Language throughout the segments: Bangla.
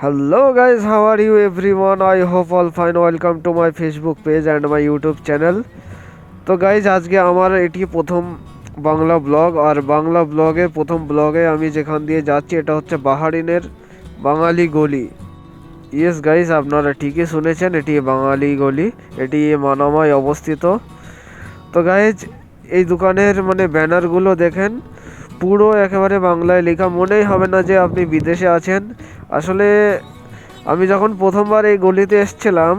Hello guys, how are you everyone? I hope all fine. Welcome to my Facebook page and my YouTube channel. তো গাইজ আজকে আমার এটি প্রথম বাংলা ব্লগ, আর বাংলা ব্লগের প্রথম ব্লগে আমি যেখান দিয়ে যাচ্ছি এটা হচ্ছে বাহারিনের বাঙালি গলি। ইয়েস গাইজ, আপনারা ঠিকই শুনেছেন, এটি বাঙালি গলি, এটি মানামায় অবস্থিত। তো গাইজ এই দোকানের ব্যানারগুলো দেখেন, পুরো একেবারে বাংলায় লেখা, মনেই হবে না যে আপনি বিদেশে আছেন। আসলে আমি যখন প্রথমবার এই গলিতে এসেছিলাম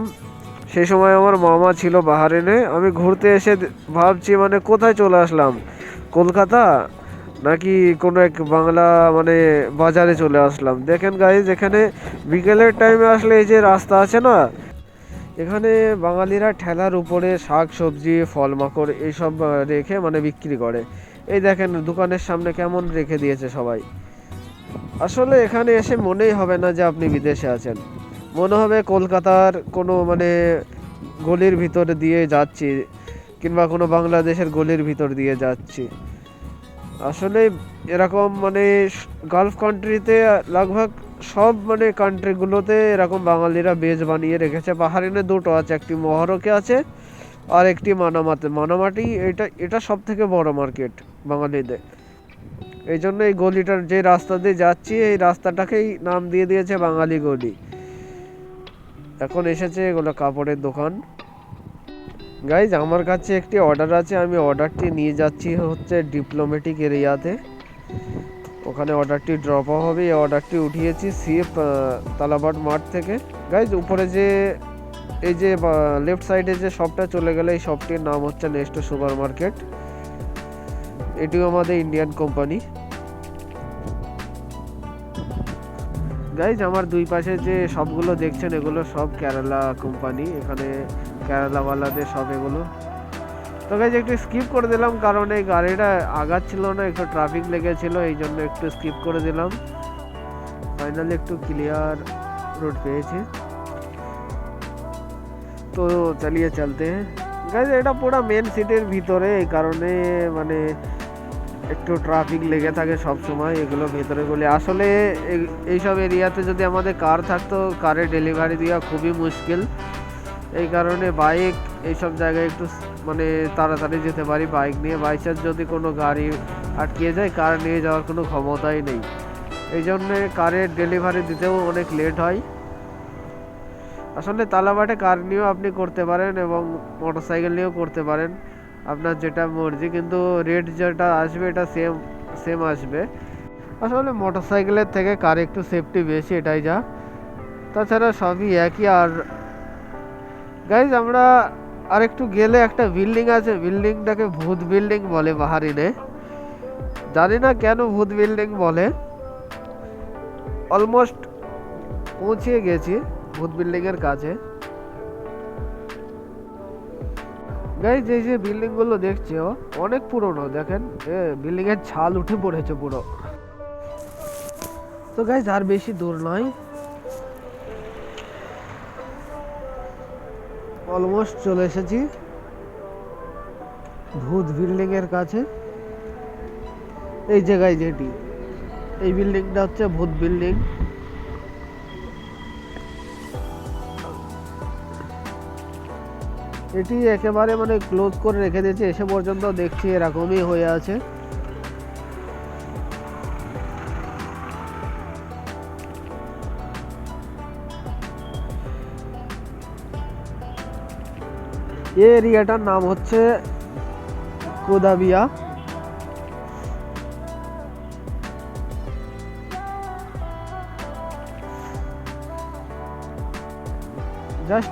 সেই সময় আমার মামা ছিল বাহারিনে। আমি ঘুরতে এসে ভাবছি কোথায় চলে আসলাম, কলকাতা নাকি কোনো এক বাংলা বাজারে চলে আসলাম। দেখেন গাইজ, এখানে বিকেলের টাইমে আসলে এই যে রাস্তা আছে না, এখানে বাঙালিরা ঠেলার উপরে শাক সবজি ফল মাকড় এইসব রেখে বিক্রি করে। এই দেখেন দোকানের সামনে কেমন রেখে দিয়েছে সবাই। আসলে এখানে এসে মনেই হবে না যে আপনি বিদেশে আছেন, মনে হবে কলকাতার কোনো গলির ভিতরে দিয়ে যাচ্ছি, কিংবা কোনো বাংলাদেশের গলির ভিতর দিয়ে যাচ্ছি। আসলে এরকম গালফ কান্ট্রিতে লগভগ সব কান্ট্রিগুলোতে এরকম বাঙালিরা বেজ বানিয়ে রেখেছে। বাহারিনে দুটো আছে, একটি মহরকে আছে আর একটি মানামাটি। এটা এটা সব থেকে বড় মার্কেট বাঙালিদের। এই জন্য এই গলিটার যে রাস্তা দিয়ে যাচ্ছি এই রাস্তাটাকেই নাম দিয়ে দিয়েছে বাঙালি গলি। এখন এসেছে এগুলো কাপড়ের দোকান। গাইজ আমার কাছে একটি অর্ডার আছে, আমি অর্ডারটি নিয়ে যাচ্ছি হচ্ছে ডিপ্লোম্যাটিক এরিয়াতে, ওখানে অর্ডারটি ড্রপ হবে। এই অর্ডারটি উঠিয়েছি সিএফ তালাবাট মার্ট থেকে। গাইজ উপরে যে এই যে লেফট সাইডে যে শপটা চলে গেলে, এই শপটির নাম হচ্ছে নেস্টো সুপার মার্কেট। এটিও আমাদের ইন্ডিয়ান কোম্পানি। গাইজ আমার দুই পাশে যে সবগুলো দেখছেন এগুলো সব কেরালা কোম্পানি, এখানে কেরালাওয়ালাদের সব এগুলো। তো গাইজ একটু স্কিপ করে দিলাম কারণ এই গাড়িটা আগাচ্ছিল না, একটু ট্রাফিক লেগেছিল, এই জন্য একটু স্কিপ করে দিলাম। ফাইনালি একটু ক্লিয়ার রোড পেয়েছি, তো চালিয়ে চলতে হ্যাঁ। গাইজ এটা পুরো মেন সিটির ভিতরে, এই কারণে একটু ট্রাফিক লেগে থাকে সব সময় এগুলো ভেতরে গলি। আসলে এইসব এরিয়াতে যদি আমাদের কার থাকতো, কারের ডেলিভারি দেওয়া খুবই মুশকিল। এই কারণে বাইক এইসব জায়গায় একটু তাড়াতাড়ি যেতে পারি বাইক নিয়ে। বাইচান্স যদি কোনো গাড়ি আটকিয়ে যায়, কার নিয়ে যাওয়ার কোনো ক্ষমতাই নেই, এই জন্যে কারের ডেলিভারি দিতেও অনেক লেট হয়। আসলে তালাবাটে কার নিয়েও আপনি করতে পারেন এবং মোটরসাইকেল নিয়েও করতে পারেন, আপনার যেটা মর্জি, কিন্তু রেট যেটা আসবে এটা সেম সেম আসবে। আসলে মোটরসাইকেলের থেকে কার একটু সেফটি বেশি, এটাই যা, তাছাড়া সবই একই। আর গাইজ আমরা আর একটু গেলে একটা বিল্ডিং আছে, বিল্ডিংটাকে ভূত বিল্ডিং বলে বাহারিনে। জানি না কেন ভূত বিল্ডিং বলে। অলমোস্ট পৌঁছে গেছি ভূত বিল্ডিং এর কাছে। গাইজ এই যে বিল্ডিং গুলো দেখছো অনেক পুরনো, দেখেন বিল্ডিং এর ছাল উঠে পড়েছে পুরো। তো গাইজ আর বেশি দূর নয়, অলমোস্ট চলে এসেছি ভূত বিল্ডিং এর কাছে। এই জায়গায় যেটি এই বিল্ডিংটা হচ্ছে ভূত বিল্ডিং। এটি একেবারে ক্লোজ করে রেখে দিয়েছে, এসে পর্যন্ত দেখছি এরকমই হয়ে আছে। এই এরিয়াটার নাম হচ্ছে কোদাবিয়া। জাস্ট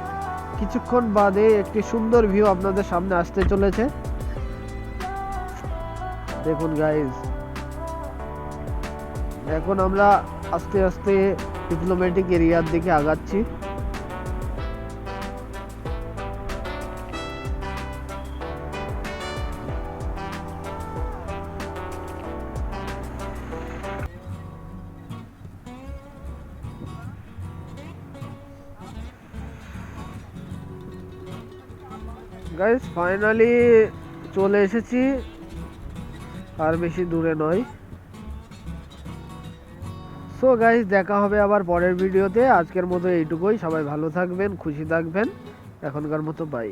কিছুক্ষণ বাদে একটি সুন্দর ভিউ আপনাদের সামনে আসতে চলেছে, দেখুন গাইজ। এখন আমরা আস্তে আস্তে ডিপ্লোম্যাটিক এরিয়ার দিকে আগাচ্ছি। গাইজ ফাইনালি চলে এসেছি, আর বেশি দূরে নয়। সো গাইস, দেখা হবে আবার পরের ভিডিওতে। আজকের মতো এইটুকুই। সবাই ভালো থাকবেন, খুশি থাকবেন। এখনকার মতো বাই।